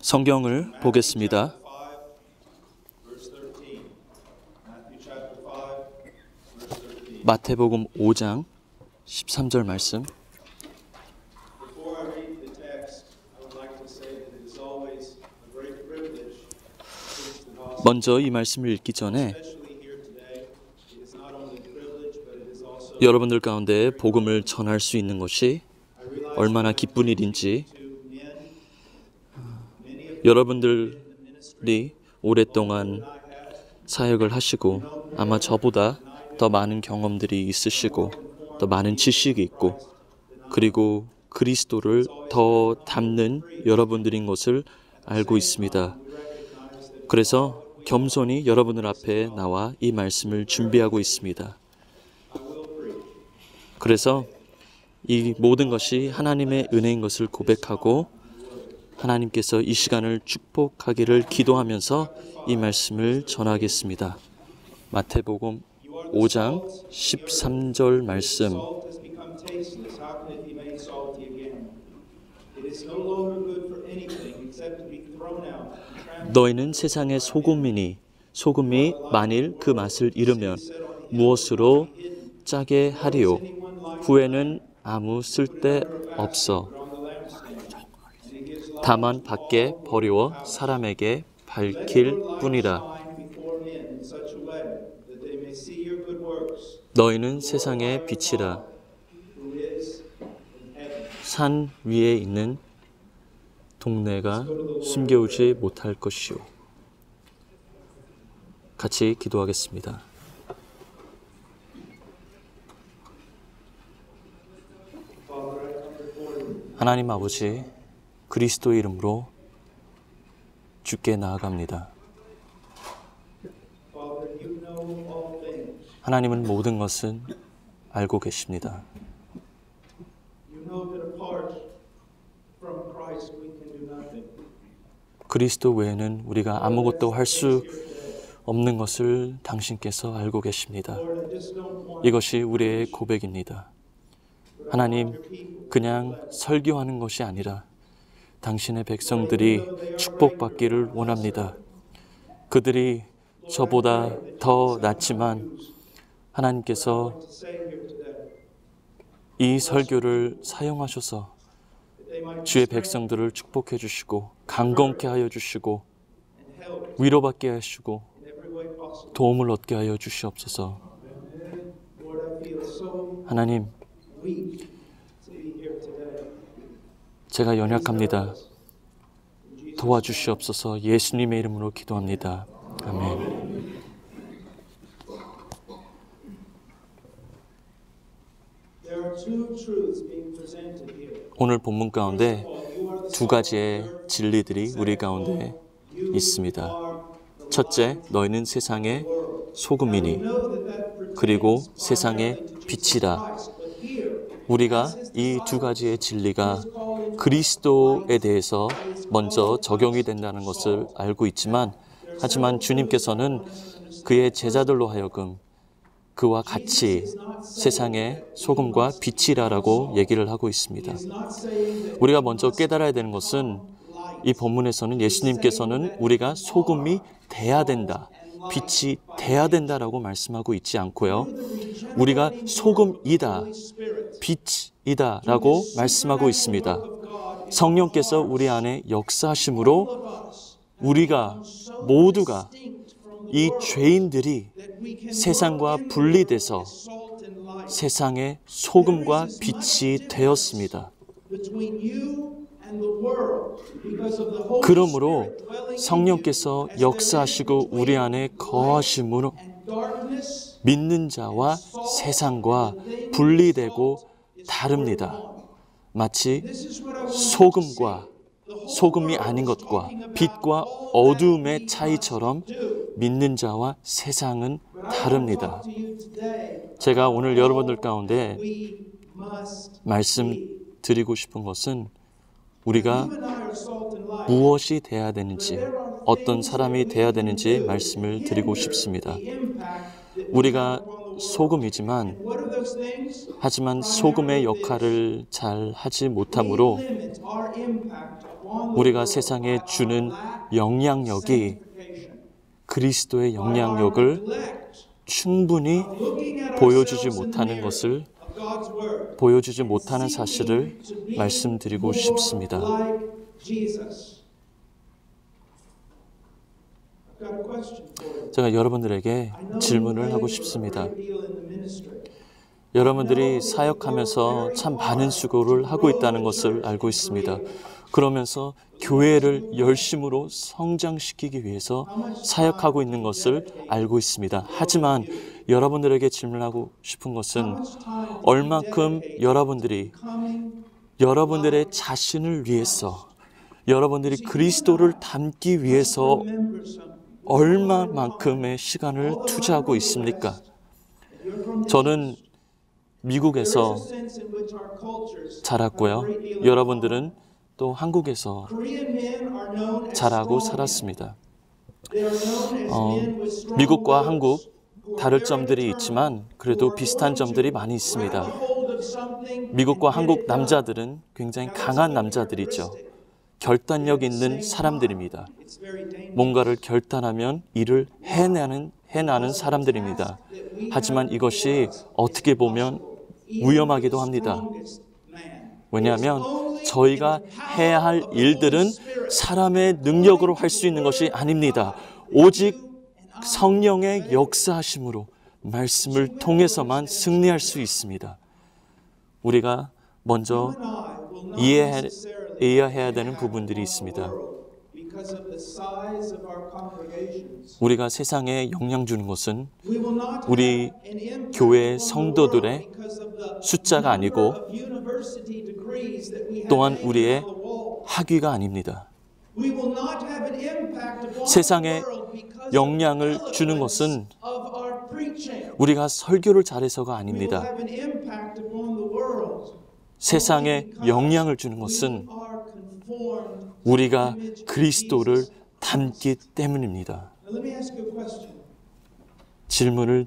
성경을 보겠습니다. 마태복음 5장 13절 말씀. 먼저 이 말씀을 읽기 전에 여러분들 가운데 복음을 전할 수 있는 것이 얼마나 기쁜 일인지, 여러분들이 오랫동안 사역을 하시고 아마 저보다 더 많은 경험들이 있으시고 더 많은 지식이 있고 그리고 그리스도를 더 닮는 여러분들인 것을 알고 있습니다. 그래서 겸손히 여러분들 앞에 나와 이 말씀을 준비하고 있습니다. 그래서 이 모든 것이 하나님의 은혜인 것을 고백하고 하나님께서 이 시간을 축복하기를 기도하면서 이 말씀을 전하겠습니다. 마태복음 5장 13절 말씀. 너희는 세상의 소금이니 소금이 만일 그 맛을 잃으면 무엇으로 짜게 하리요? 후에는 아무 쓸데 없어. 다만 밖에 버리워 사람에게 밝힐 뿐이라. 너희는 세상의 빛이라. 산 위에 있는 동네가 숨겨오지 못할 것이요. 같이 기도하겠습니다. 하나님 아버지, 그리스도의 이름으로 주께 나아갑니다. 하나님은 모든 것은 알고 계십니다. 그리스도 외에는 우리가 아무것도 할 수 없는 것을 당신께서 알고 계십니다. 이것이 우리의 고백입니다. 하나님, 그냥 설교하는 것이 아니라 당신의 백성들이 축복받기를 원합니다. 그들이 저보다 더 낫지만 하나님께서 이 설교를 사용하셔서 주의 백성들을 축복해 주시고 강건케 하여 주시고 위로받게 하시고 도움을 얻게 하여 주시옵소서. 하나님, 제가 연약합니다. 도와주시옵소서. 예수님의 이름으로 기도합니다. 아멘. 오늘 본문 가운데 두 가지의 진리들이 우리 가운데 있습니다. 첫째, 너희는 세상의 소금이니 그리고 세상의 빛이라. 우리가 이 두 가지의 진리가 그리스도에 대해서 먼저 적용이 된다는 것을 알고 있지만, 하지만 주님께서는 그의 제자들로 하여금 그와 같이 세상의 소금과 빛이라라고 얘기를 하고 있습니다. 우리가 먼저 깨달아야 되는 것은 이 본문에서는 예수님께서는 우리가 소금이 돼야 된다, 빛이 돼야 된다라고 말씀하고 있지 않고요. 우리가 소금이다, 빛이다 라고 말씀하고 있습니다. 성령께서 우리 안에 역사하심으로 우리가 모두가 이 죄인들이 세상과 분리돼서 세상의 소금과 빛이 되었습니다. 그러므로 성령께서 역사하시고 우리 안에 거하심으로 믿는 자와 세상과 분리되고 다릅니다. 마치 소금과 소금이 아닌 것과 빛과 어두움의 차이처럼 믿는 자와 세상은 다릅니다. 제가 오늘 여러분들 가운데 말씀드리고 싶은 것은 우리가 무엇이 돼야 되는지, 어떤 사람이 돼야 되는지 말씀을 드리고 싶습니다. 우리가 소금이지만 하지만 소금의 역할을 잘 하지 못함으로 우리가 세상에 주는 영향력이 그리스도의 영향력을 충분히 보여주지 못하는 사실을 말씀드리고 싶습니다. 제가 여러분들에게 질문을 하고 싶습니다. 여러분들이 사역하면서 참 많은 수고를 하고 있다는 것을 알고 있습니다. 그러면서 교회를 열심으로 성장시키기 위해서 사역하고 있는 것을 알고 있습니다. 하지만 여러분들에게 질문하고 싶은 것은 얼만큼 여러분들이 여러분들의 자신을 위해서 여러분들이 그리스도를 닮기 위해서 얼마만큼의 시간을 투자하고 있습니까? 저는 미국에서 자랐고요. 여러분들은 또 한국에서 자라고 살았습니다. 미국과 한국 다를 점들이 있지만 그래도 비슷한 점들이 많이 있습니다. 미국과 한국 남자들은 굉장히 강한 남자들이죠. 결단력 있는 사람들입니다. 뭔가를 결단하면 일을 해나는 사람들입니다. 하지만 이것이 어떻게 보면 위험하기도 합니다. 왜냐하면 저희가 해야 할 일들은 사람의 능력으로 할 수 있는 것이 아닙니다. 오직 성령의 역사하심으로 말씀을 통해서만 승리할 수 있습니다. 우리가 먼저 이해해야 되는 부분들이 있습니다. 우리가 세상에 영향 주는 것은 우리 교회 성도들의 숫자가 아니고 또한 우리의 학위가 아닙니다. 세상에 영향을 주는 것은 우리가 설교를 잘해서가 아닙니다. 세상에 영향을 주는 것은 우리가 그리스도를 닮기 때문입니다. 질문을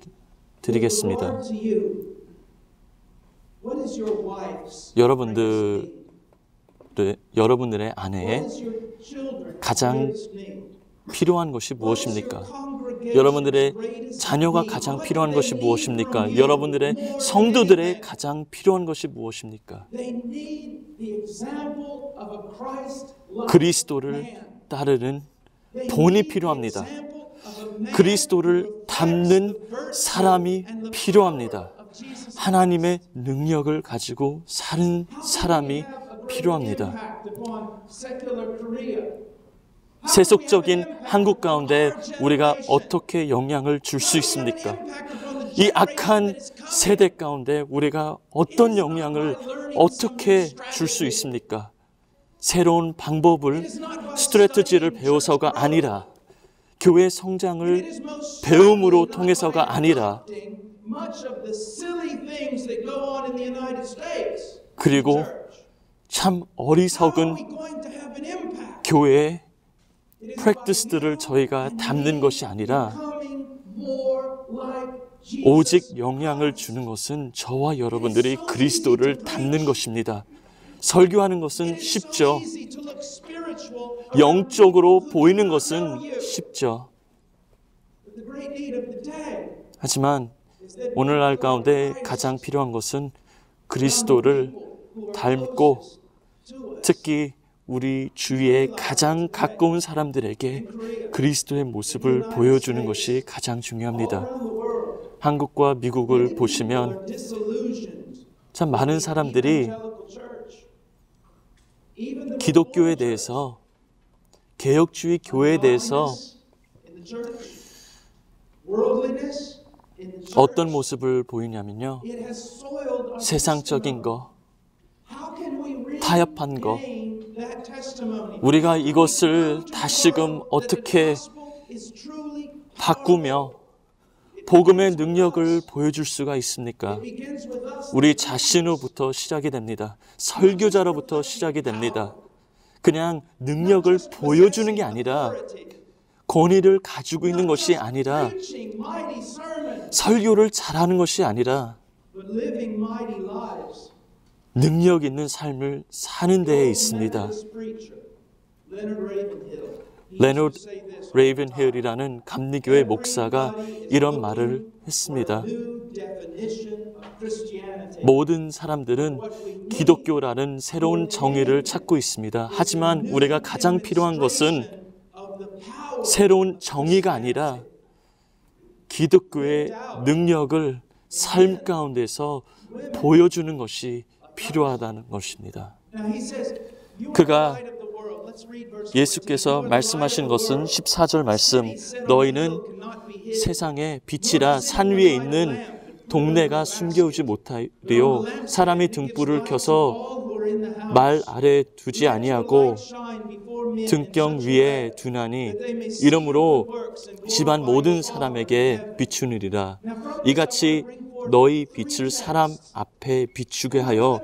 드리겠습니다. 여러분들의 아내에 가장 필요한 것이 무엇입니까? 여러분들의 자녀가 가장 필요한 것이 무엇입니까? 여러분들의 성도들의 가장 필요한 것이 무엇입니까? 그리스도를 따르는 본이 필요합니다. 그리스도를 닮는 사람이 필요합니다. 하나님의 능력을 가지고 사는 사람이 필요합니다. 세속적인 한국 가운데 우리가 어떻게 영향을 줄 수 있습니까? 이 악한 세대 가운데 우리가 어떤 영향을 어떻게 줄 수 있습니까? 새로운 방법을 스트래티지를 배워서가 아니라 교회 성장을 배움으로 통해서가 아니라 그리고 참 어리석은 교회의 프랙티스들을 저희가 담는 것이 아니라 오직 영향을 주는 것은 저와 여러분들이 그리스도를 담는 것입니다. 설교하는 것은 쉽죠. 영적으로 보이는 것은 쉽죠. 하지만 오늘날 가운데 가장 필요한 것은 그리스도를 닮고 특히 우리 주위의 가장 가까운 사람들에게 그리스도의 모습을 보여주는 것이 가장 중요합니다. 한국과 미국을 보시면 참 많은 사람들이 기독교에 대해서 개혁주의 교회에 대해서 어떤 모습을 보이냐면요. 세상적인 거, 타협한 거, 우리가 이것을 다시금 어떻게 바꾸며 복음의 능력을 보여줄 수가 있습니까? 우리 자신으로부터 시작이 됩니다. 설교자로부터 시작이 됩니다. 그냥 능력을 보여주는 게 아니라 권위를 가지고 있는 것이 아니라 설교를 잘하는 것이 아니라 능력 있는 삶을 사는 데에 있습니다. 레너드 레이븐힐이라는 감리교회 목사가 이런 말을 했습니다. 모든 사람들은 기독교라는 새로운 정의를 찾고 있습니다. 하지만 우리가 가장 필요한 것은 새로운 정의가 아니라 기독교의 능력을 삶 가운데서 보여주는 것이 필요하다는 것입니다. 그가 예수께서 말씀하신 것은 14절 말씀, 너희는 세상의 빛이라 산 위에 있는 동네가 숨겨오지 못하리요 사람이 등불을 켜서 말 아래 두지 아니하고 등경 위에 두나니 이러므로 집안 모든 사람에게 비추느리라. 이같이 너희 빛을 사람 앞에 비추게 하여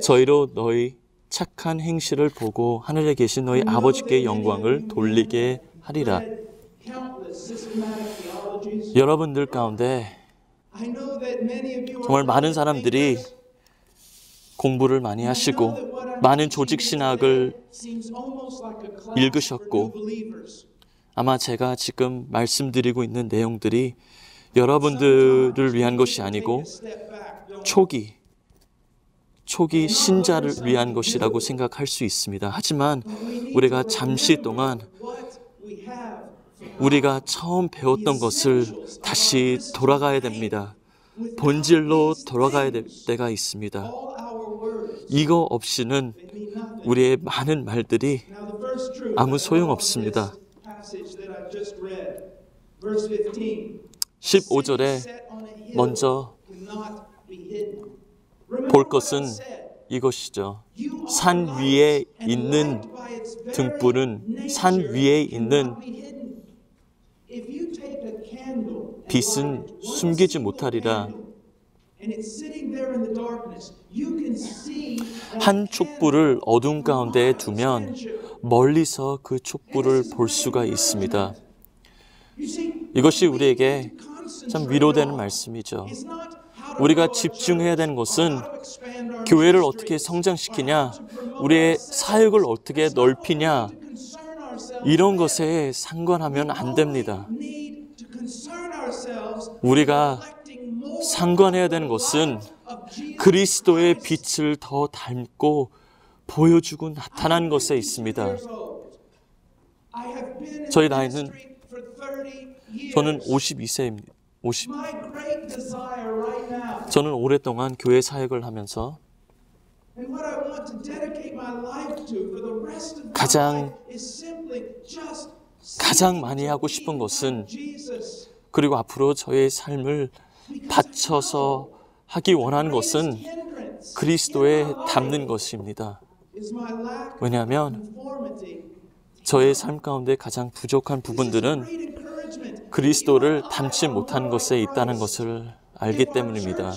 저희로 너희 착한 행실을 보고 하늘에 계신 너희 아버지께 영광을 돌리게 하리라. 여러분들 가운데 정말 많은 사람들이 공부를 많이 하시고 많은 조직신학을 읽으셨고 아마 제가 지금 말씀드리고 있는 내용들이 여러분들을 위한 것이 아니고 초기 신자를 위한 것이라고 생각할 수 있습니다. 하지만 우리가 잠시 동안 우리가 처음 배웠던 것을 다시 돌아가야 됩니다. 본질로 돌아가야 될 때가 있습니다. 이거 없이는 우리의 많은 말들이 아무 소용없습니다. 15절에 먼저 볼 것은 이것이죠. 산 위에 있는 등불은 산 위에 있는 빛은 숨기지 못하리라. 한 촛불을 어둠 가운데 두면 멀리서 그 촛불을 볼 수가 있습니다. 이것이 우리에게 참 위로되는 말씀이죠. 우리가 집중해야 되는 것은 교회를 어떻게 성장시키냐, 우리의 사역을 어떻게 넓히냐, 이런 것에 상관하면 안 됩니다. 우리가 상관해야 되는 것은 그리스도의 빛을 더 닮고 보여주고 나타난 것에 있습니다. 저희 나이는 저는 52세입니다. 저는 오랫동안 교회 사역을 하면서 가장 많이 하고 싶은 것은 그리고 앞으로 저의 삶을 바쳐서 하기 원하는 것은 그리스도에 닮는 것입니다. 왜냐하면 저의 삶 가운데 가장 부족한 부분들은 그리스도를 닮지 못한 것에 있다는 것을 알기 때문입니다.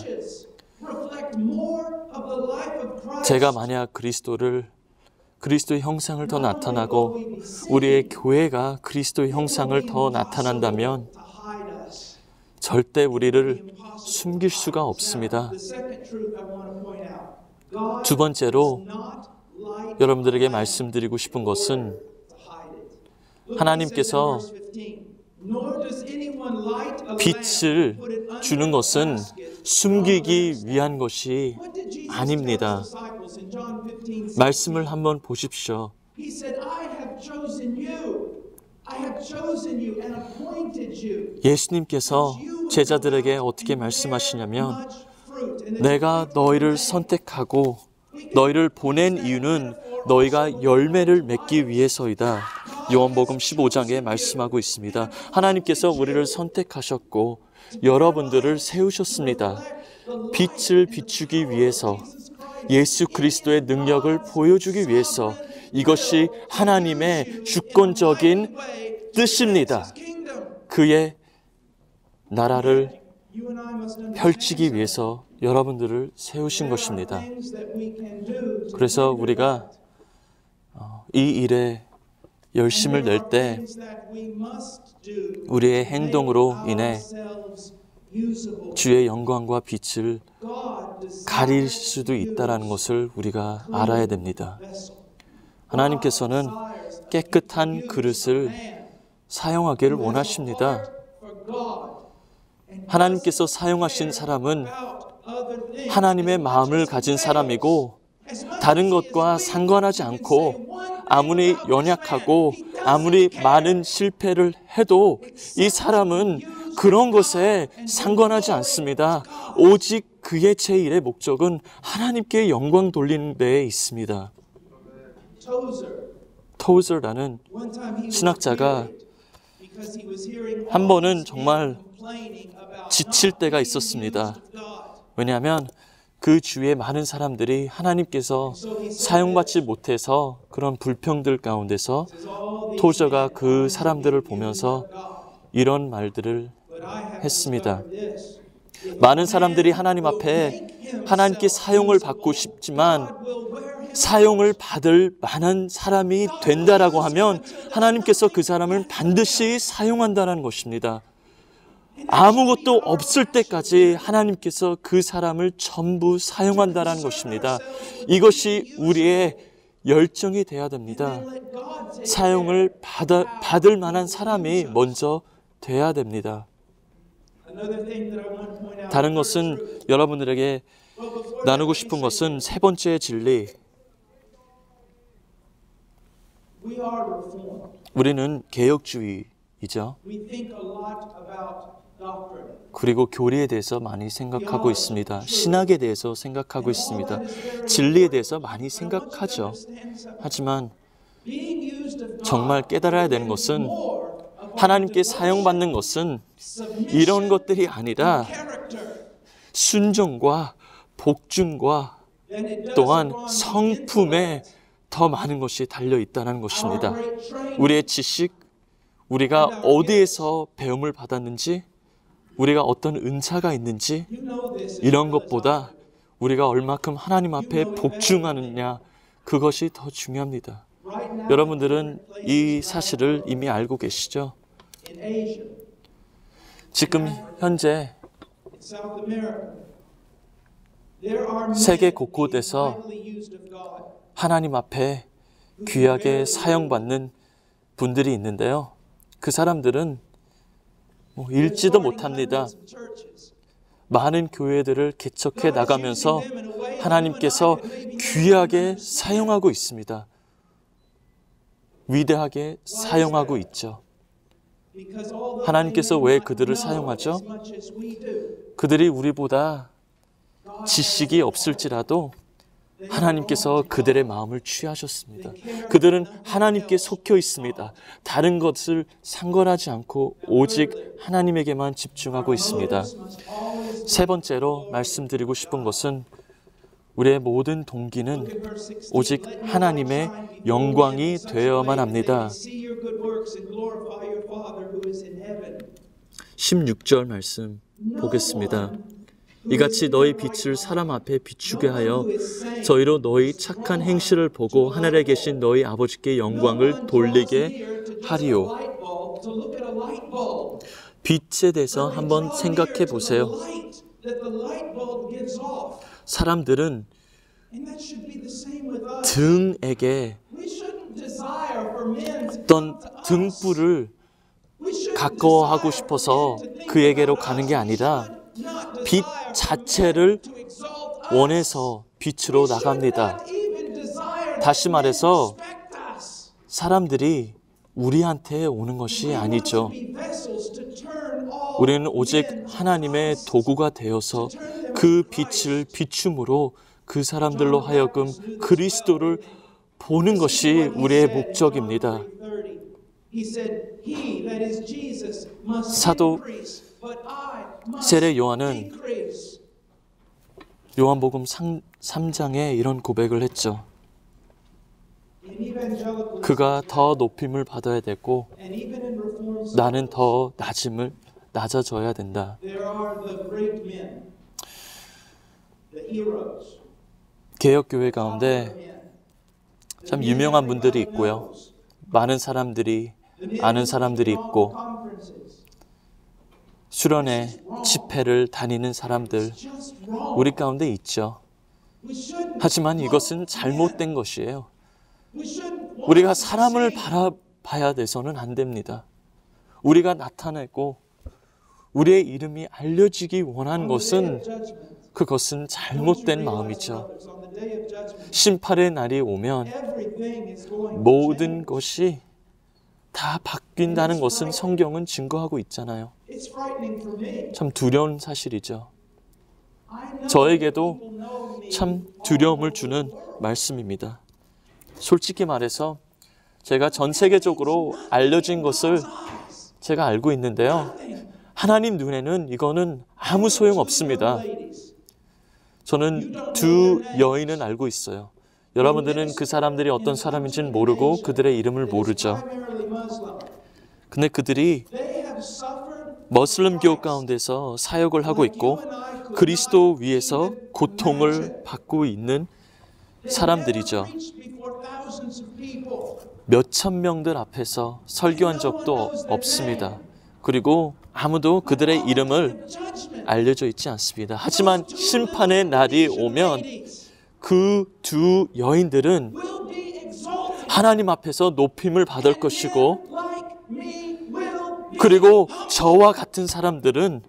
제가 만약 그리스도의 형상을 더 나타나고 우리의 교회가 그리스도의 형상을 더 나타난다면 절대 우리를 숨길 수가 없습니다. 두 번째로 여러분들에게 말씀드리고 싶은 것은 하나님께서 빛을 주는 것은 숨기기 위한 것이 아닙니다. 말씀을 한번 보십시오. 예수님께서 제자들에게 어떻게 말씀하시냐면 내가 너희를 선택하고 너희를 보낸 이유는 너희가 열매를 맺기 위해서이다. 요한복음 15장에 말씀하고 있습니다. 하나님께서 우리를 선택하셨고 여러분들을 세우셨습니다. 빛을 비추기 위해서, 예수 그리스도의 능력을 보여주기 위해서. 이것이 하나님의 주권적인 뜻입니다. 그의 나라를 펼치기 위해서 여러분들을 세우신 것입니다. 그래서 우리가 이 일에 열심을 낼 때 우리의 행동으로 인해 주의 영광과 빛을 가릴 수도 있다는 것을 우리가 알아야 됩니다. 하나님께서는 깨끗한 그릇을 사용하기를 원하십니다. 하나님께서 사용하신 사람은 하나님의 마음을 가진 사람이고 다른 것과 상관하지 않고 아무리 연약하고 아무리 많은 실패를 해도 이 사람은 그런 것에 상관하지 않습니다. 오직 그의 제1의 목적은 하나님께 영광 돌리는 데에 있습니다. 토저라는 신학자가 한 번은 정말 지칠 때가 있었습니다. 왜냐하면 그 주위에 많은 사람들이 하나님께서 사용받지 못해서 그런 불평들 가운데서 토저가 그 사람들을 보면서 이런 말들을 했습니다. 많은 사람들이 하나님 앞에 하나님께 사용을 받고 싶지만 사용을 받을 만한 사람이 된다라고 하면 하나님께서 그 사람을 반드시 사용한다는 것입니다. 아무것도 없을 때까지 하나님께서 그 사람을 전부 사용한다는 것입니다. 이것이 우리의 열정이 되어야 됩니다. 사용을 받을 만한 사람이 먼저 돼야 됩니다. 다른 것은 여러분들에게 나누고 싶은 것은 세 번째 진리. 우리는 개혁주의이죠. 그리고 교리에 대해서 많이 생각하고 있습니다. 신학에 대해서 생각하고 있습니다. 진리에 대해서 많이 생각하죠. 하지만 정말 깨달아야 되는 것은 하나님께 사용받는 것은 이런 것들이 아니라 순종과 복종과 또한 성품에 더 많은 것이 달려있다는 것입니다. 우리의 지식, 우리가 어디에서 배움을 받았는지, 우리가 어떤 은사가 있는지 이런 것보다 우리가 얼마큼 하나님 앞에 복종하느냐, 그것이 더 중요합니다. 여러분들은 이 사실을 이미 알고 계시죠? 지금 현재 세계 곳곳에서 하나님 앞에 귀하게 사용받는 분들이 있는데요. 그 사람들은 읽지도 못합니다. 많은 교회들을 개척해 나가면서 하나님께서 귀하게 사용하고 있습니다. 위대하게 사용하고 있죠. 하나님께서 왜 그들을 사용하죠? 그들이 우리보다 지식이 없을지라도 하나님께서 그들의 마음을 취하셨습니다. 그들은 하나님께 속혀 있습니다. 다른 것을 상관하지 않고 오직 하나님에게만 집중하고 있습니다. 세 번째로 말씀드리고 싶은 것은 우리의 모든 동기는 오직 하나님의 영광이 되어야만 합니다. 16절 말씀 보겠습니다. 이같이 너희 빛을 사람 앞에 비추게 하여 저희로 너희 착한 행실을 보고 하늘에 계신 너희 아버지께 영광을 돌리게 하리요. 빛에 대해서 한번 생각해 보세요. 사람들은 등에게 어떤 등불을 가까워하고 싶어서 그에게로 가는 게 아니라 빛 자체를 원해서 빛으로 나갑니다. 다시 말해서 사람들이 우리한테 오는 것이 아니죠. 우리는 오직 하나님의 도구가 되어서 그 빛을 비춤으로 그 사람들로 하여금 그리스도를 보는 것이 우리의 목적입니다. 사도 세례 요한은 요한복음 3장에 이런 고백을 했죠. 그가 더 높임을 받아야 되고 나는 더 낮아져야 된다. 개혁교회 가운데 참 유명한 분들이 있고요. 많은 사람들이 아는 사람들이 있고 수련회 집회를 다니는 사람들 우리 가운데 있죠. 하지만 이것은 잘못된 것이에요. 우리가 사람을 바라봐야 돼서는 안 됩니다. 우리가 나타내고 우리의 이름이 알려지기 원한 것은 그것은 잘못된 마음이죠. 심판의 날이 오면 모든 것이 다 바뀐다는 것은 성경은 증거하고 있잖아요. 참 두려운 사실이죠. 저에게도 참 두려움을 주는 말씀입니다. 솔직히 말해서 제가 전 세계적으로 알려진 것을 제가 알고 있는데요. 하나님 눈에는 이거는 아무 소용 없습니다. 저는 두 여인은 알고 있어요. 여러분들은 그 사람들이 어떤 사람인지는 모르고 그들의 이름을 모르죠. 근데 그들이 머슬림교 가운데서 사역을 하고 있고 그리스도 위에서 고통을 받고 있는 사람들이죠. 몇천 명들 앞에서 설교한 적도 없습니다. 그리고 아무도 그들의 이름을 알려져 있지 않습니다. 하지만 심판의 날이 오면 그 두 여인들은 하나님 앞에서 높임을 받을 것이고, 그리고 저와 같은 사람들은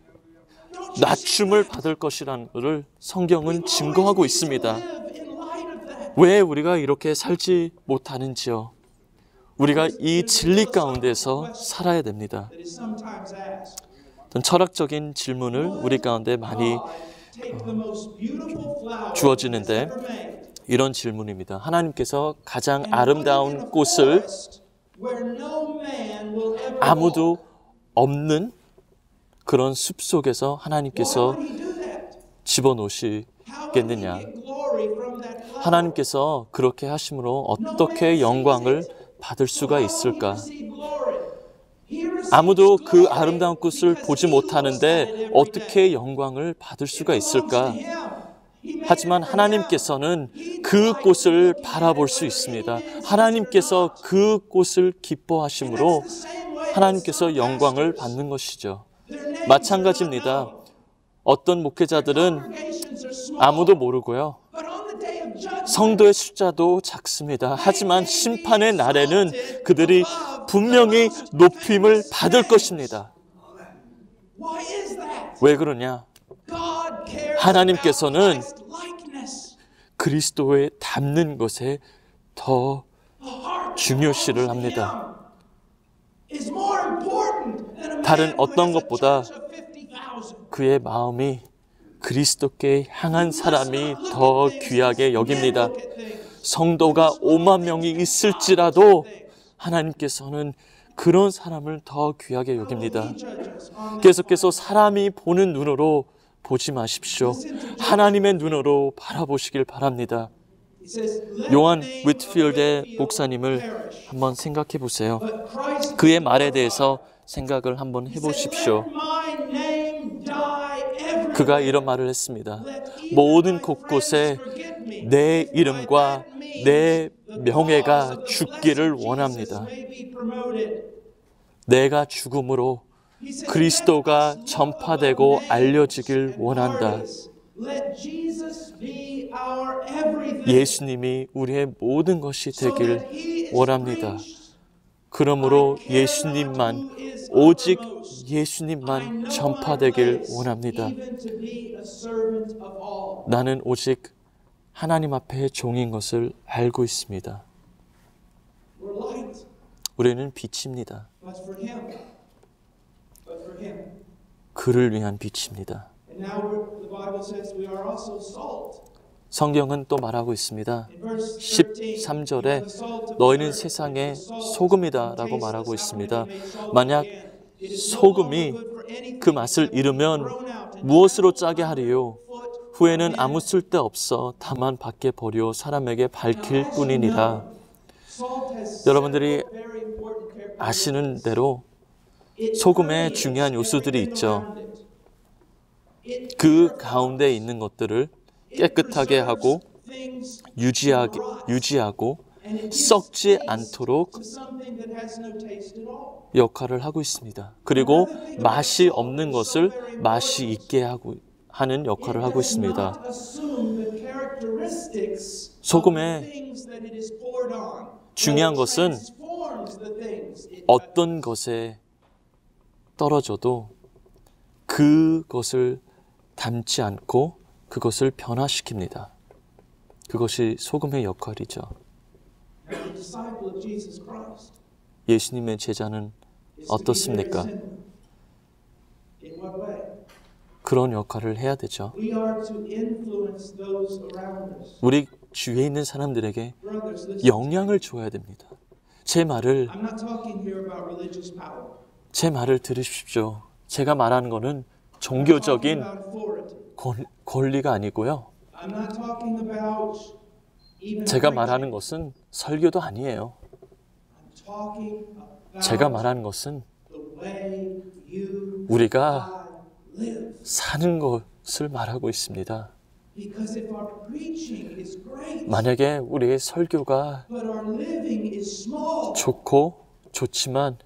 낮춤을 받을 것이라는 것을 성경은 증거하고 있습니다. 왜 우리가 이렇게 살지 못하는지요? 우리가 이 진리 가운데서 살아야 됩니다. 어떤 철학적인 질문을 우리 가운데 많이 주어지는데 이런 질문입니다. 하나님께서 가장 아름다운 꽃을 아무도 없는 그런 숲 속에서 하나님께서 집어넣으시겠느냐? 하나님께서 그렇게 하심으로 어떻게 영광을 받을 수가 있을까? 아무도 그 아름다운 꽃을 보지 못하는데 어떻게 영광을 받을 수가 있을까? 하지만 하나님께서는 그 꽃을 바라볼 수 있습니다. 하나님께서 그 꽃을 기뻐하심으로 하나님께서 영광을 받는 것이죠. 마찬가지입니다. 어떤 목회자들은 아무도 모르고요. 성도의 숫자도 작습니다. 하지만 심판의 날에는 그들이 분명히 높임을 받을 것입니다. 왜 그러냐? 하나님께서는 그리스도에 닮는 것에 더 중요시를 합니다. 다른 어떤 것보다 그의 마음이 그리스도께 향한 사람이 더 귀하게 여깁니다. 성도가 5만 명이 있을지라도 하나님께서는 그런 사람을 더 귀하게 여깁니다. 계속해서 사람이 보는 눈으로 보지 마십시오. 하나님의 눈으로 바라보시길 바랍니다. 요한 위트필드의 목사님을 한번 생각해 보세요. 그의 말에 대해서 생각을 한번 해보십시오. 그가 이런 말을 했습니다. 모든 곳곳에 내 이름과 내 명예가 죽기를 원합니다. 내가 죽음으로 그리스도가 전파되고 알려지길 원한다. 예수님이 우리의 모든 것이 되길 원합니다. 그러므로 예수님만, 오직 예수님만 전파되길 원합니다. 나는 오직 하나님 앞에 종인 것을 알고 있습니다. 우리는 빛입니다. 그를 위한 빛입니다. 성경은 또 말하고 있습니다. 13절에 너희는 세상의 소금이다 라고 말하고 있습니다. 만약 소금이 그 맛을 잃으면 무엇으로 짜게 하리요? 후에는 아무 쓸데없어 다만 밖에 버려 사람에게 밝힐 뿐이니라. 여러분들이 아시는 대로 소금에 중요한 요소들이 있죠. 그 가운데 있는 것들을 깨끗하게 하고 유지하고 썩지 않도록 역할을 하고 있습니다. 그리고 맛이 없는 것을 맛이 있게 하는 역할을 하고 있습니다. 소금의 중요한 것은 어떤 것에 떨어져도 그것을 담지 않고 그것을 변화시킵니다. 그것이 소금의 역할이죠. 예수님의 제자는 어떻습니까? 그런 역할을 해야 되죠. 우리 주위에 있는 사람들에게 영향을 줘야 됩니다. 제 말을 들으십시오. 제가 말하는 것은 종교적인 권리가 아니고요. 제가 말하는 것은 설교도 아니에요. 제가 말하는 것은 우리가 사는 것을 말하고 있습니다. 만약에 우리의 설교가 좋지만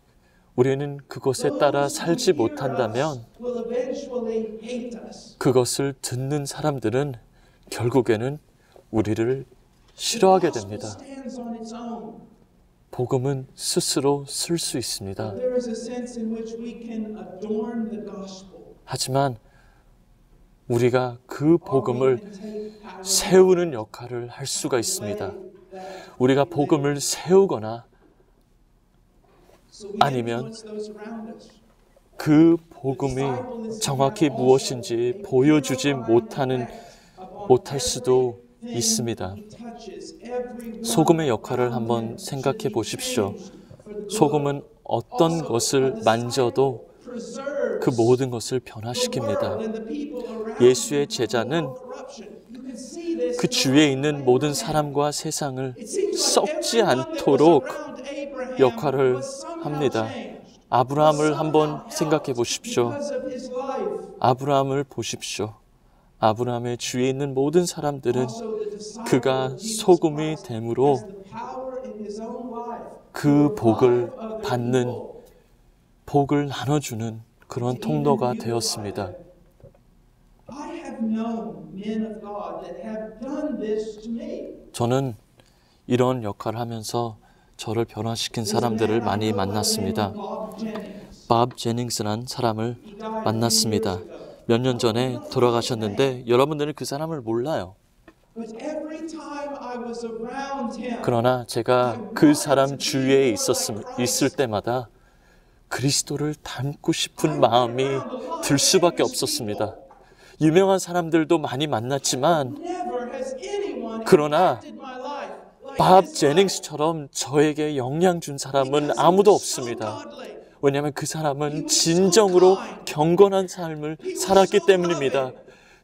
우리는 그것에 따라 살지 못한다면 그것을 듣는 사람들은 결국에는 우리를 싫어하게 됩니다. 복음은 스스로 쓸 수 있습니다. 하지만 우리가 그 복음을 세우는 역할을 할 수가 있습니다. 우리가 복음을 세우거나 아니면 그 복음이 정확히 무엇인지 보여주지 못할 수도 있습니다. 소금의 역할을 한번 생각해 보십시오. 소금은 어떤 것을 만져도 그 모든 것을 변화시킵니다. 예수의 제자는 그 주위에 있는 모든 사람과 세상을 썩지 않도록 역할을 합니다. 아브라함을 한번 생각해 보십시오. 아브라함을 보십시오. 아브라함의 주위에 있는 모든 사람들은 그가 소금이 됨으로 그 복을 받는, 복을 나눠주는 그런 통로가 되었습니다. 저는 이런 역할을 하면서 저를 변화시킨 사람들을 많이 만났습니다. 밥 제닝스라는 사람을 만났습니다. 몇 년 전에 돌아가셨는데 여러분들은 그 사람을 몰라요. 그러나 제가 그 사람 주위에 있을 때마다 그리스도를 닮고 싶은 마음이 들 수밖에 없었습니다. 유명한 사람들도 많이 만났지만 그러나 밥 제닝스처럼 저에게 영향 준 사람은 아무도 없습니다. 왜냐하면 그 사람은 진정으로 경건한 삶을 살았기 때문입니다.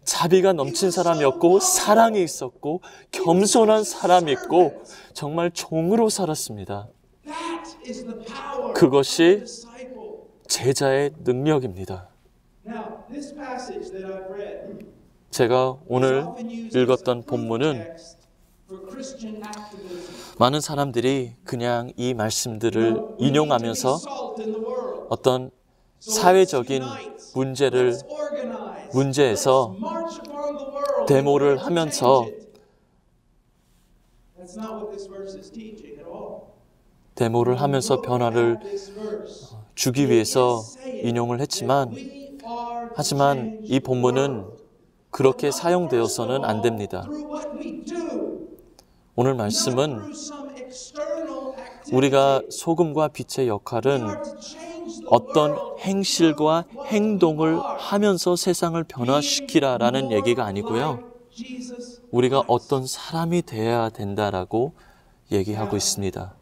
자비가 넘친 사람이었고 사랑이 있었고 겸손한 사람이었고 정말 종으로 살았습니다. 그것이 제자의 능력입니다. 제가 오늘 읽었던 본문은 많은 사람들이 그냥 이 말씀들을 인용하면서 어떤 사회적인 문제에서 데모를 하면서 변화를 주기 위해서 인용을 했지만 하지만 이 본문은 그렇게 사용되어서는 안 됩니다. 오늘 말씀은 우리가 소금과 빛의 역할은 어떤 행실과 행동을 하면서 세상을 변화시키라라는 얘기가 아니고요. 우리가 어떤 사람이 되어야 된다라고 얘기하고 있습니다.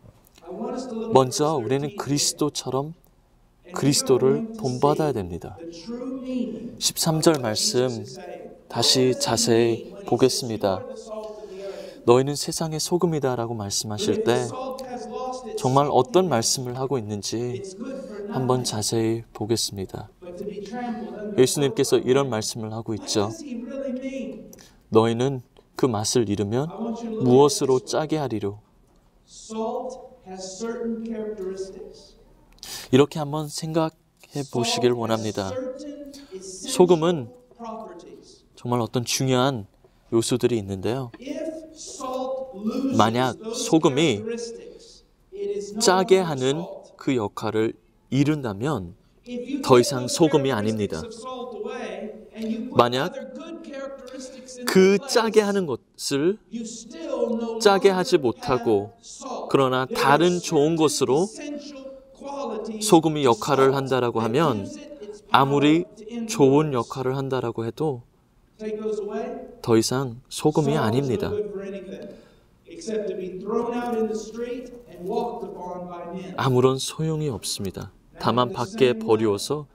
먼저 우리는 그리스도처럼 그리스도를 본받아야 됩니다. 13절 말씀 다시 자세히 보겠습니다. 너희는 세상의 소금이다 라고 말씀하실 때 정말 어떤 말씀을 하고 있는지 한번 자세히 보겠습니다. 예수님께서 이런 말씀을 하고 있죠. 너희는 그 맛을 잃으면 무엇으로 짜게 하리요? 이렇게 한번 생각해 보시길 원합니다. 소금은 정말 어떤 중요한 요소들이 있는데요. 만약 소금이 짜게 하는 그 역할을 이룬다면 더 이상 소금이 아닙니다. 만약 그 짜게 하는 것을 짜게 하지 못하고 그러나 다른 좋은 것으로 소금이 역할을 한다라고 하면 아무리 좋은 역할을 한다라고 해도 더 이상 소금이 아닙니다. 아무런 소용이 없습니다. 다만 밖에 버리워서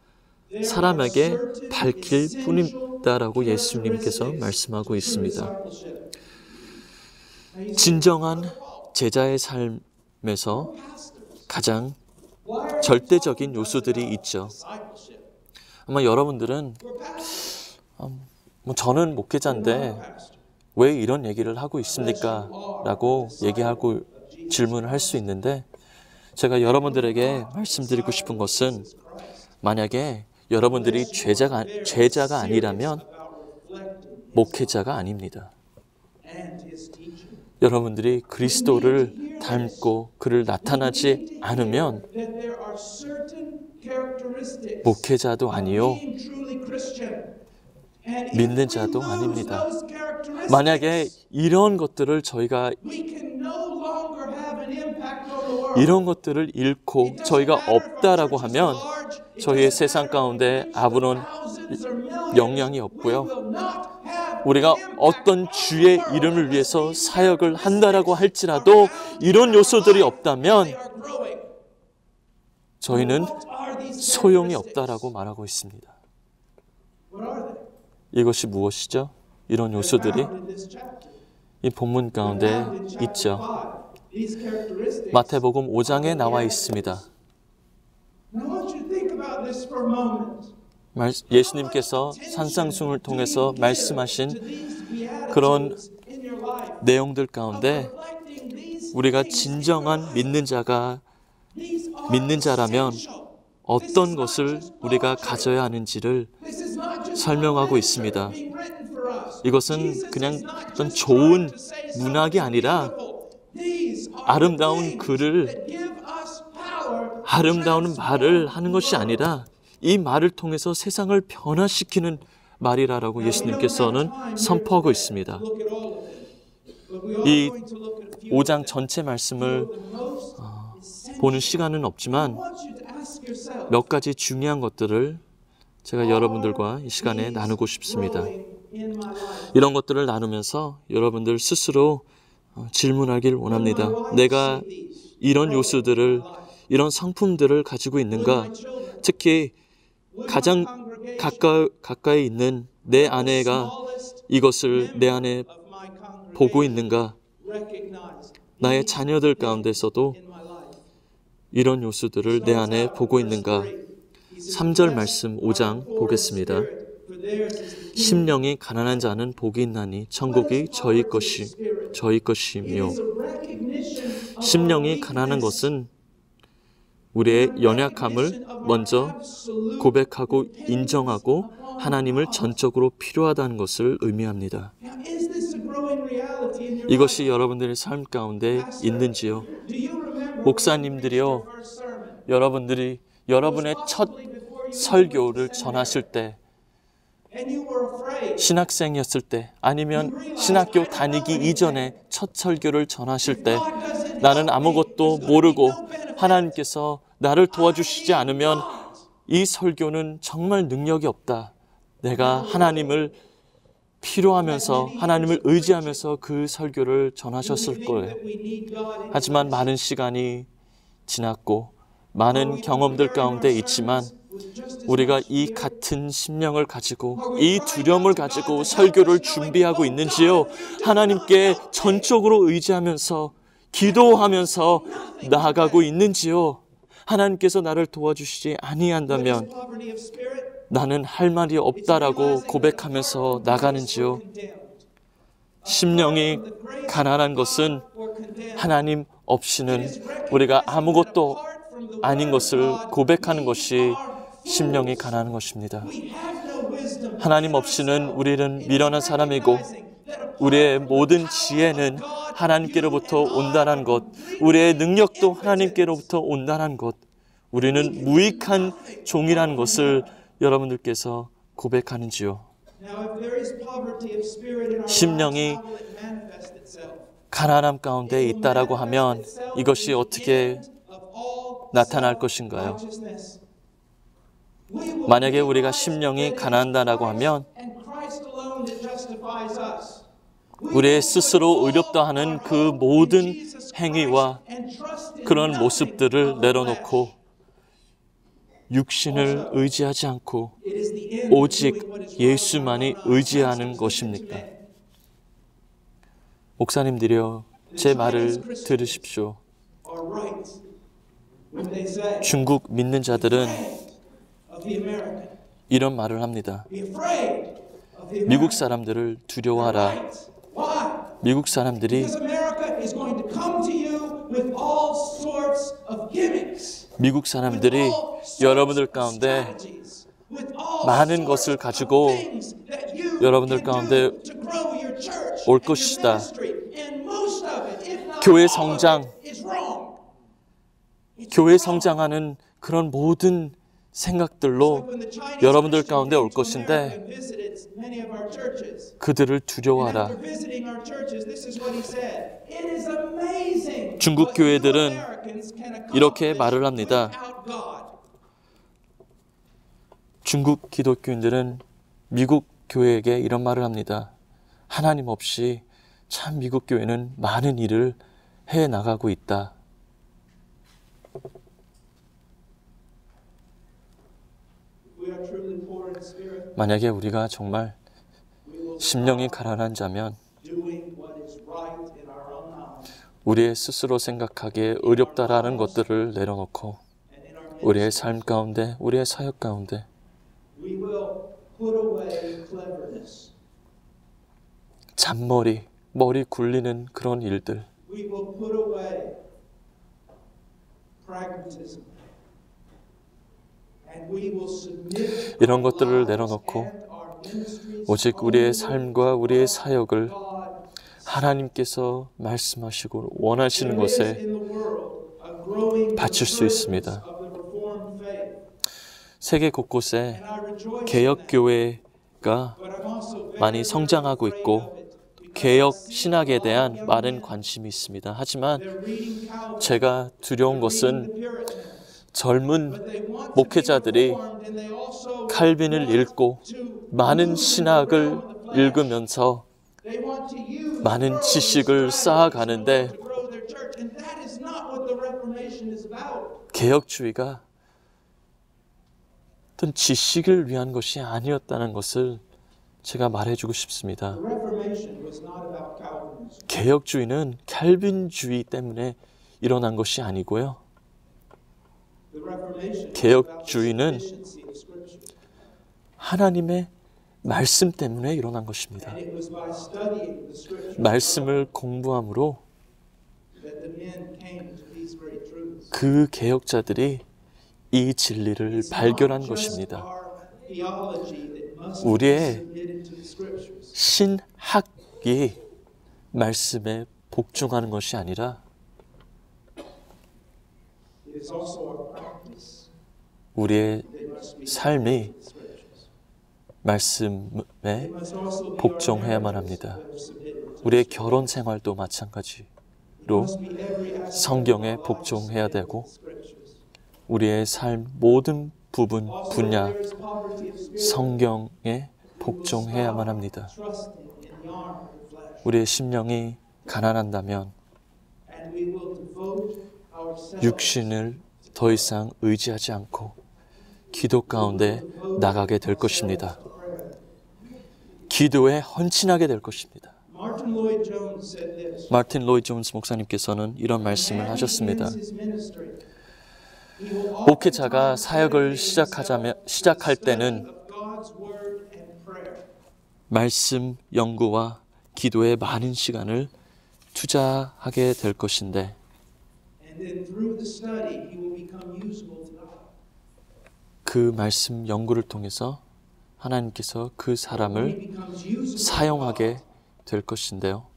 사람에게 밝힐 뿐이다라고 예수님께서 말씀하고 있습니다. 진정한 제자의 삶에서 가장 절대적인 요소들이 있죠. 아마 여러분들은 저는 목회자인데 왜 이런 얘기를 하고 있습니까? 라고 얘기하고 질문을 할 수 있는데 제가 여러분들에게 말씀드리고 싶은 것은 만약에 여러분들이 제자가 아니라면 목회자가 아닙니다. 여러분들이 그리스도를 닮고 그를 나타나지 않으면 목회자도 아니요 믿는 자도 아닙니다. 만약에 이런 것들을 저희가 이런 것들을 잃고 저희가 없다라고 하면 저희의 세상 가운데 아무런 영향이 없고요. 우리가 어떤 주의 이름을 위해서 사역을 한다라고 할지라도 이런 요소들이 없다면 저희는 소용이 없다라고 말하고 있습니다. 이것이 무엇이죠? 이런 요소들이 이 본문 가운데 있죠. 마태복음 5장에 나와 있습니다. 예수님께서 산상수훈을 통해서 말씀하신 그런 내용들 가운데 우리가 진정한 믿는 자라면 어떤 것을 우리가 가져야 하는지를 설명하고 있습니다. 이것은 그냥 어떤 좋은 문학이 아니라 아름다운 글을, 아름다운 말을 하는 것이 아니라 이 말을 통해서 세상을 변화시키는 말이라고 예수님께서는 선포하고 있습니다. 이 5장 전체 말씀을 보는 시간은 없지만 몇 가지 중요한 것들을 제가 여러분들과 이 시간에 나누고 싶습니다. 이런 것들을 나누면서 여러분들 스스로 질문하길 원합니다. 내가 이런 요소들을, 이런 성품들을 가지고 있는가? 특히 가장 가까이 있는 내 아내가 이것을 내 안에 보고 있는가? 나의 자녀들 가운데서도 이런 요소들을 내 안에 보고 있는가? 3절 말씀 5장 보겠습니다. 심령이 가난한 자는 복이 있나니 천국이 저희 것이며. 심령이 가난한 것은 우리의 연약함을 먼저 고백하고 인정하고 하나님을 전적으로 필요하다는 것을 의미합니다. 이것이 여러분들의 삶 가운데 있는지요? 목사님들이요, 여러분의 첫 설교를 전하실 때, 신학생이었을 때, 아니면 신학교 다니기 이전에 첫 설교를 전하실 때, 나는 아무것도 모르고 하나님께서 나를 도와주시지 않으면 이 설교는 정말 능력이 없다. 내가 하나님을 필요하면서 하나님을 의지하면서 그 설교를 전하셨을 거예요. 하지만 많은 시간이 지났고 많은 경험들 가운데 있지만 우리가 이 같은 심령을 가지고 이 두려움을 가지고 설교를 준비하고 있는지요? 하나님께 전적으로 의지하면서 기도하면서 나아가고 있는지요? 하나님께서 나를 도와주시지 아니한다면 나는 할 말이 없다라고 고백하면서 나가는지요? 심령이 가난한 것은 하나님 없이는 우리가 아무것도 아닌 것을 고백하는 것이 심령이 가난한 것입니다. 하나님 없이는 우리는 미련한 사람이고 우리의 모든 지혜는 하나님께로부터 온다는 것, 우리의 능력도 하나님께로부터 온다는 것, 우리는 무익한 종이라는 것을 여러분들께서 고백하는지요? 심령이 가난함 가운데 있다라고 하면 이것이 어떻게 나타날 것인가요? 만약에 우리가 심령이 가난하다라고 하면 우리의 스스로 의롭다 하는 그 모든 행위와 그런 모습들을 내려놓고 육신을 의지하지 않고 오직 예수만이 의지하는 것입니까? 목사님들이여, 제 말을 들으십시오. 중국 믿는 자들은 이런 말을 합니다. 미국 사람들을 두려워하라. 미국 사람들이 여러분들 가운데 많은 것을 가지고 여러분들 가운데 올 것이다. 교회 성장하는 그런 모든 생각들로 여러분들 가운데 올 것인데 그들을 두려워하라. 중국 교회들은 이렇게 말을 합니다. 중국 기독교인들은 미국 교회에게 이런 말을 합니다. 하나님 없이 참 미국 교회는 많은 일을 해나가고 있다. 만약에 우리가 정말 심령이 가난한 자면 우리의 스스로 생각하기에 의롭다라는 것들을 내려놓고 우리의 삶 가운데, 우리의 사역 가운데 잔머리, 머리 굴리는 그런 일들, 이런 것들을 내려놓고 오직 우리의 삶과 우리의 사역을 하나님께서 말씀하시고 원하시는 것에 바칠 수 있습니다. 세계 곳곳에 개혁교회가 많이 성장하고 있고 개혁 신학에 대한 많은 관심이 있습니다. 하지만 제가 두려운 것은 젊은 목회자들이 칼빈을 읽고 많은 신학을 읽으면서 많은 지식을 쌓아가는데 개혁주의가 어떤 지식을 위한 것이 아니었다는 것을 제가 말해주고 싶습니다. 개혁주의는 칼빈주의 때문에 일어난 것이 아니고요. 개혁주의는 하나님의 말씀 때문에 일어난 것입니다. 말씀을 공부함으로 그 개혁자들이 이 진리를 발견한 것입니다. 우리의 신학이 말씀에 복종하는 것이 아니라 우리의 삶이 말씀에 복종해야만 합니다. 우리의 결혼 생활도 마찬가지로 성경에 복종해야 되고 우리의 삶 모든 부분, 분야, 성경에 복종해야만 합니다. 우리의 심령이 가난한다면 육신을 더 이상 의지하지 않고 기도 가운데 나가게 될 것입니다. 기도에 헌신하게 될 것입니다. 마틴 로이드 존스 목사님께서는 이런 말씀을 하셨습니다. 목회자가 사역을 시작할 때는 말씀 연구와 기도에 많은 시간을 투자하게 될 것인데 그 말씀 연구를 통해서 하나님께서 그 사람을 사용하게 될 것인데요.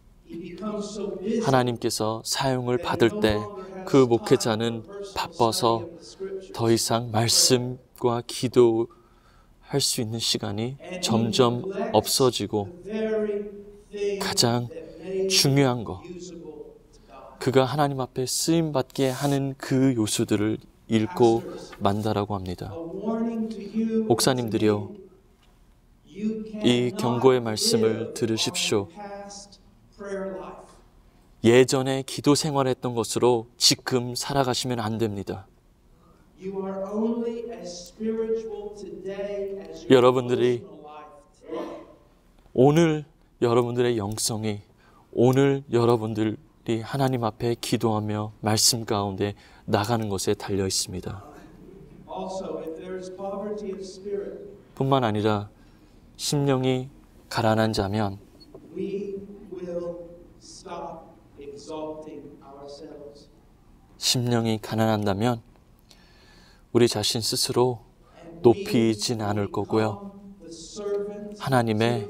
하나님께서 사용을 받을 때 그 목회자는 바빠서 더 이상 말씀과 기도할 수 있는 시간이 점점 없어지고 가장 중요한 것, 그가 하나님 앞에 쓰임받게 하는 그 요소들을 잃고 만다라고 합니다. 목사님들이요, 이 경고의 말씀을 들으십시오. 예전에 기도 생활했던 것으로 지금 살아가시면 안 됩니다. 여러분들이 오늘 여러분들의 영성이 오늘 여러분들이 하나님 앞에 기도하며 말씀 가운데 나가는 것에 달려 있습니다. 뿐만 아니라 심령이 가난한 자면 심령이 가난한다면 우리 자신 스스로 높이진 않을 거고요. 하나님의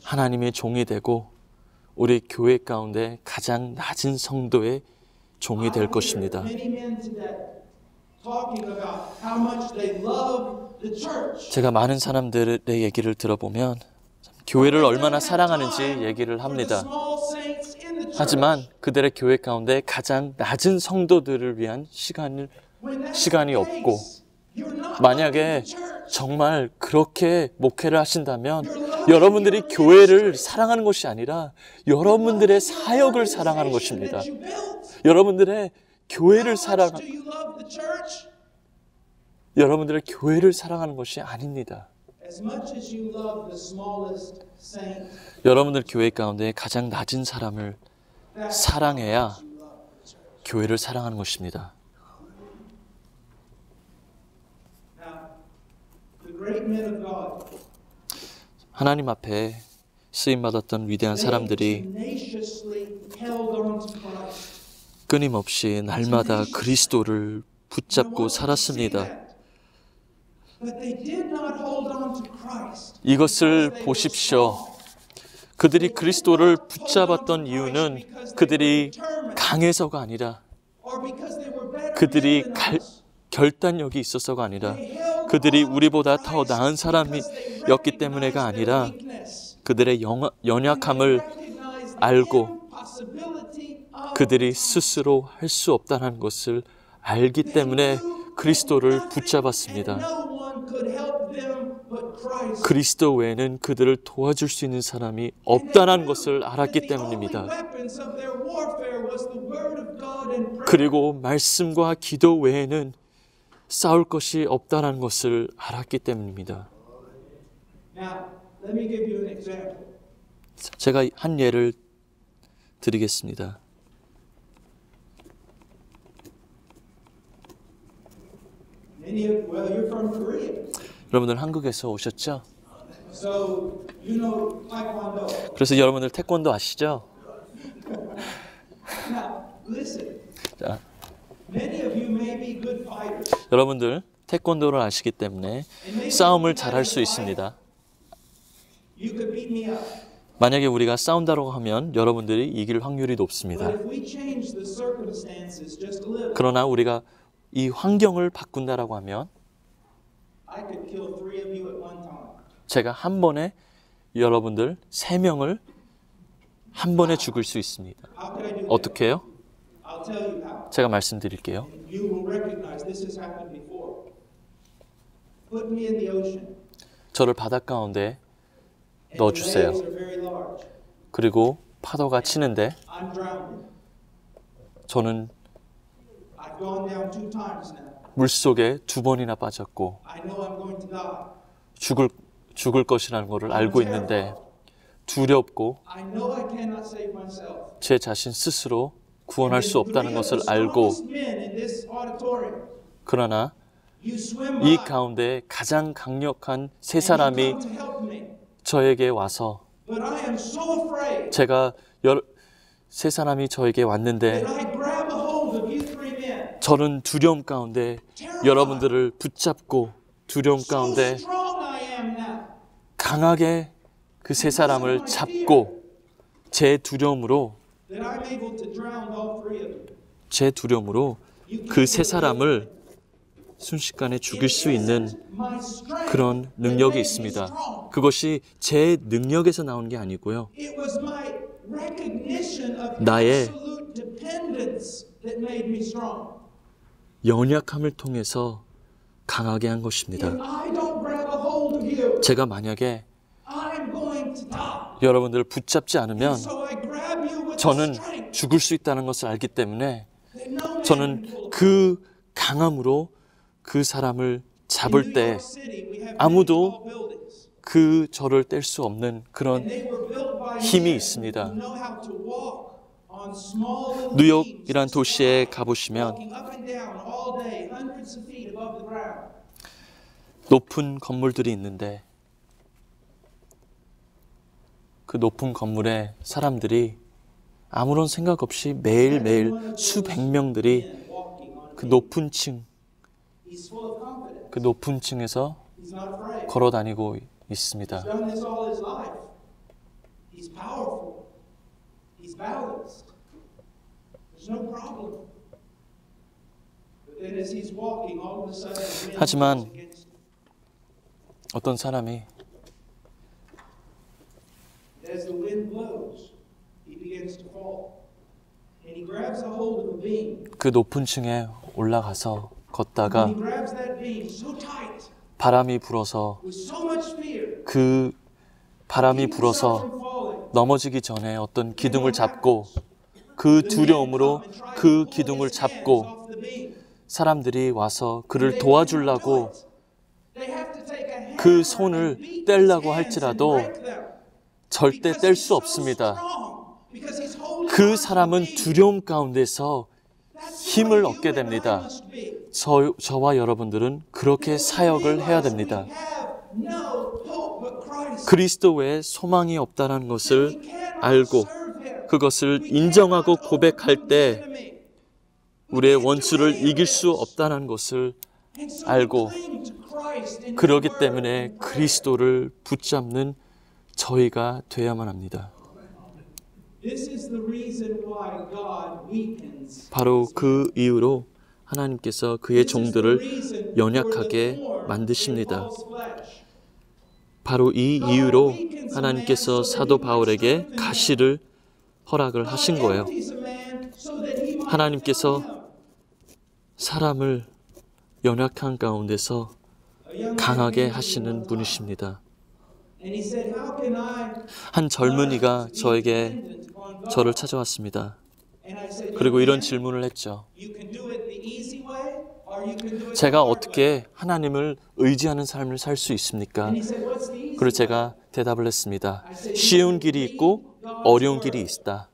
하나님의 종이 되고 우리 교회 가운데 가장 낮은 성도의 종이 될 것입니다. 제가 많은 사람들의 얘기를 들어보면 교회를 얼마나 사랑하는지 얘기를 합니다. 하지만 그들의 교회 가운데 가장 낮은 성도들을 위한 시간이 없고, 만약에 정말 그렇게 목회를 하신다면 여러분들이 교회를 사랑하는 것이 아니라 여러분들의 사역을 사랑하는 것입니다. 여러분들의 교회를 사랑하는 것이 아닙니다. 여러분들 교회 가운데 가장 낮은 사람을 사랑해야 교회를 사랑하는 것입니다. 하나님 앞에 쓰임받았던 위대한 사람들이 끊임없이 날마다 그리스도를 붙잡고 살았습니다. 이것을 보십시오. 그들이 그리스도를 붙잡았던 이유는 그들이 강해서가 아니라, 그들이 결단력이 있어서가 아니라, 그들이 우리보다 더 나은 사람이었기 때문에가 아니라 그들의 연약함을 알고 그들이 스스로 할 수 없다는 것을 알기 때문에 그리스도를 붙잡았습니다. 그리스도 외에는 그들을 도와줄 수 있는 사람이 없다는 것을 알았기 때문입니다. 그리고 말씀과 기도 외에는 싸울 것이 없다는 것을 알았기 때문입니다. 제가 한 예를 드리겠습니다. 여러분들 한국에서 오셨죠? 그래서 여러분들 태권도 아시죠? 자, 여러분들 태권도를 아시기 때문에 싸움을 잘할 수 있습니다. 만약에 우리가 싸운다고 하면 여러분들이 이길 확률이 높습니다. 그러나 우리가 이 환경을 바꾼다라고 하면 제가 한 번에 여러분들 3명을 한 번에 죽일 수 있습니다. 어떻게 해요? 제가 말씀드릴게요. 저를 바닷가 가운데 넣어주세요. 그리고 파도가 치는데 저는 물속에 2번이나 빠졌고 죽을 것이라는 것을 알고 있는데 두렵고 제 자신 스스로 구원할 수 없다는 것을 알고, 그러나 이 가운데 가장 강력한 3사람이 저에게 와서 제가 세 사람이 저에게 왔는데 that I grab a hold of you three men. 저는 두려움 가운데 여러분들을 붙잡고 두려움 So 가운데 strong I am now. 강하게 그 세 사람을 잡고 제 두려움으로 That I'm able to drown all three of them. 제 두려움으로 그 세 사람을 순식간에 죽일 수 있는 My strength 그런 능력이 있습니다. 그것이 제 능력에서 나온 게 아니고요. It was my recognition of 나의 absolute dependence that made me strong. 연약함을 통해서 강하게 한 것입니다. If I don't grab a hold of you, 제가 만약에 I'm going to die. 여러분들을 붙잡지 않으면 So I grab you with the 저는 strength 죽을 수 있다는 것을 알기 때문에 that no man can 저는 pull. 그 강함으로 그 사람을 잡을 In New 때 York City, we have 아무도 many tall buildings. 그 저를 뗄 수 없는 그런 And they were built by 힘이 men 있습니다. who know how to walk on small little 뉴욕이란 beams, 도시에 가보시면 walking up and down all day, hundreds of feet above the ground. 높은 건물들이 있는데 그 높은 건물에 사람들이 아무런 생각 없이 매일매일 수백 명들이 Men walking on 그 높은 층, He's full of confidence. 그 높은 층에서 He's not afraid. 걸어 다니고 있습니다. He's done this all his life. He's powerful. He's balanced. There's no problem. But then as he's walking, all of a sudden, the wind 하지만 blows against him. 어떤 사람이 As the wind blows, he begins to fall. And he grabs a hold of a beam. 그 높은 층에 올라가서 And 걷다가 he grabs that beam so tight, 바람이 불어서 with so much fear, 그 바람이 keep himself 불어서 from falling. 넘어지기 전에 어떤 기둥을 잡고 그 두려움으로 그 기둥을 잡고 사람들이 와서 그를 도와주려고 그 손을 떼려고 할지라도 절대 뗄 수 없습니다. 그 사람은 두려움 가운데서 힘을 얻게 됩니다. 저와 여러분들은 그렇게 사역을 해야 됩니다. 그리스도 외에 소망이 없다는 것을 알고 그것을 인정하고 고백할 때 우리의 원수를 이길 수 없다는 것을 알고 그러기 때문에 그리스도를 붙잡는 저희가 되어야만 합니다. 바로 그 이유로 하나님께서 그의 종들을 연약하게 만드십니다. 바로 이 이유로 하나님께서 사도 바울에게 가시를 허락을 하신 거예요. 하나님께서 사람을 연약한 가운데서 강하게 하시는 분이십니다. 한 젊은이가 저를 찾아왔습니다. 그리고 이런 질문을 했죠. 제가 어떻게 하나님을 의지하는 삶을 살 수 있습니까? 그리고 제가 대답을 했습니다. 쉬운 길이 있고 어려운 길이 있다.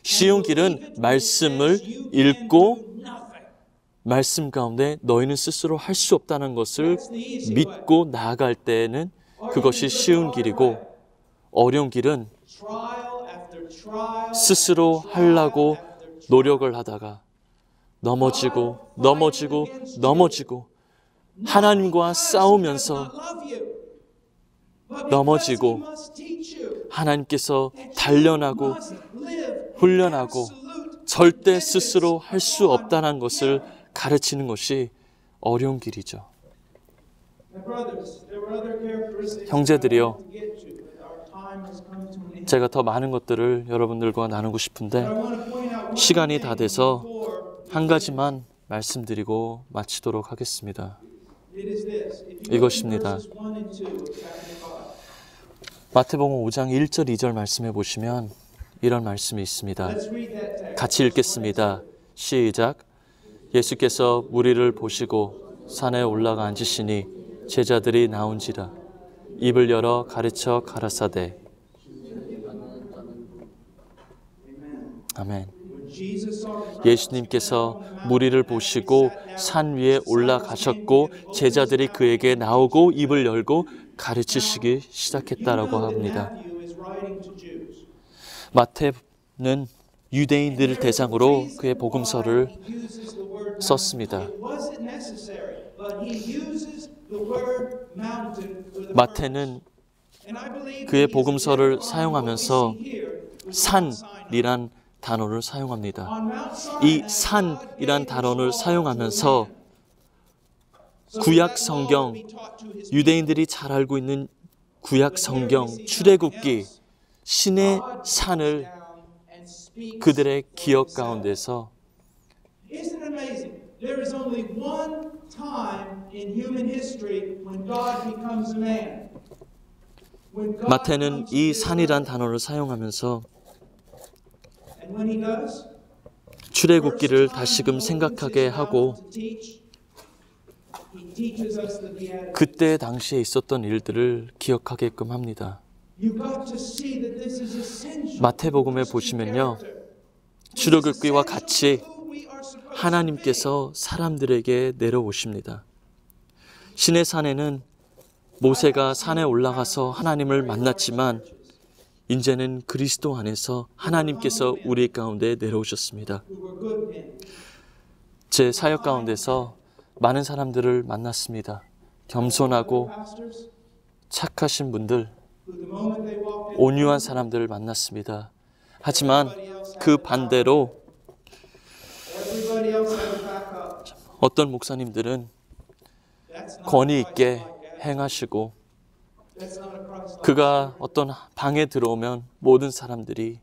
쉬운 길은 말씀을 읽고 말씀 가운데 너희는 스스로 할 수 없다는 것을 믿고 나아갈 때에는 그것이 쉬운 길이고 어려운 길은 스스로 하려고 노력을 하다가 넘어지고 하나님과 싸우면서 넘어지고 하나님께서 단련하고 훈련하고 절대 스스로 할 수 없다는 것을 가르치는 것이 어려운 길이죠. 형제들이요, 제가 더 많은 것들을 여러분들과 나누고 싶은데 시간이 다 돼서 한 가지만 말씀드리고 마치도록 하겠습니다. 이것입니다. 마태복음 5장 1절 2절 말씀해 보시면 이런 말씀이 있습니다. 같이 읽겠습니다. 시작. 예수께서 무리를 보시고 산에 올라가 앉으시니 제자들이 나온지라 입을 열어 가르쳐 가라사대. 아멘. 예수님께서 무리를 보시고 산 위에 올라가셨고 제자들이 그에게 나오고 입을 열고 가르치시기 시작했다라고 합니다. 마태는 유대인들을 대상으로 그의 복음서를 썼습니다. 마태는 그의 복음서를 사용하면서 산이란 단어를 사용합니다. 이 산이란 단어를 사용하면서 구약 성경, 유대인들이 잘 알고 있는 구약 성경, 출애굽기, 신의 산을 그들의 기억 가운데서 마태는 이 산이란 단어를 사용하면서 출애굽기를 다시금 생각하게 하고 그때 당시에 있었던 일들을 기억하게끔 합니다. 마태복음에 보시면요, 출애굽기와 같이 하나님께서 사람들에게 내려오십니다. 신의 산에는 모세가 산에 올라가서 하나님을 만났지만 이제는 그리스도 안에서 하나님께서 우리 가운데 내려오셨습니다. 제 사역 가운데서 많은 사람들을 만났습니다. 겸손하고 착하신 분들, 온유한 사람들을 만났습니다. 하지만 그 반대로 어떤 목사님들은 권위 있게 행하시고 그가 어떤 방에 들어오면 모든 사람들이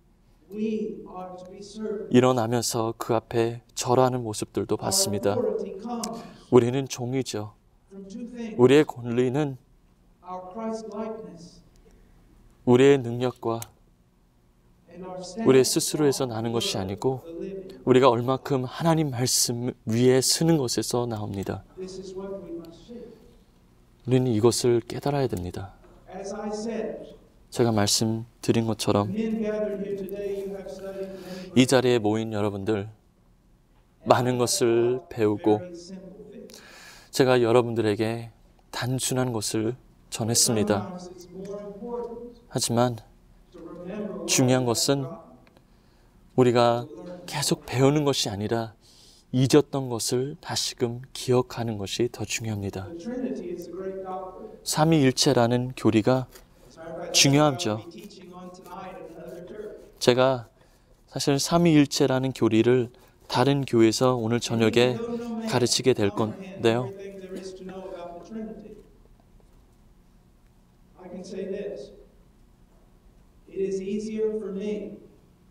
일어나면서 그 앞에 절하는 모습들도 봤습니다. 우리는 종이죠. 우리의 권리는 우리의 능력과 우리의 스스로에서 나는 것이 아니고 우리가 얼마큼 하나님 말씀 위에 서는 것에서 나옵니다. 우리는 이것을 깨달아야 됩니다. 제가 말씀드린 것처럼 이 자리에 모인 여러분들 많은 것을 배우고 제가 여러분들에게 단순한 것을 전했습니다. 하지만 중요한 것은 우리가 계속 배우는 것이 아니라 잊었던 것을 다시금 기억하는 것이 더 중요합니다. 삼위일체라는 교리가 중요하죠. 제가 사실 삼위일체라는 교리를 다른 교회에서 오늘 저녁에 가르치게 될 건데요.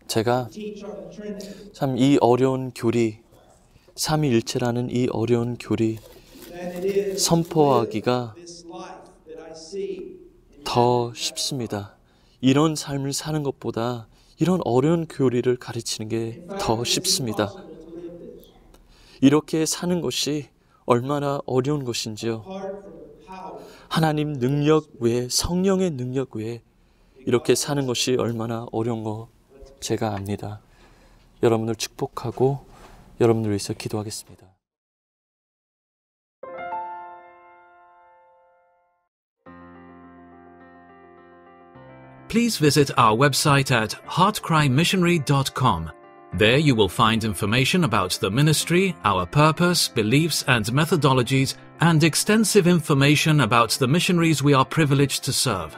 제가 참 이 어려운 교리, 삼위일체라는 이 어려운 교리 선포하기가 더 쉽습니다. 이런 삶을 사는 것보다 이런 어려운 교리를 가르치는 게 더 쉽습니다. 이렇게 사는 것이 얼마나 어려운 것인지요. 하나님 능력 외에, 성령의 능력 외에 이렇게 사는 것이 얼마나 어려운 거 제가 압니다. 여러분을 축복하고 여러분을 위해서 기도하겠습니다. Please visit our website at heartcrymissionary.com. There you will find information about the ministry, our purpose, beliefs and methodologies, and extensive information about the missionaries we are privileged to serve.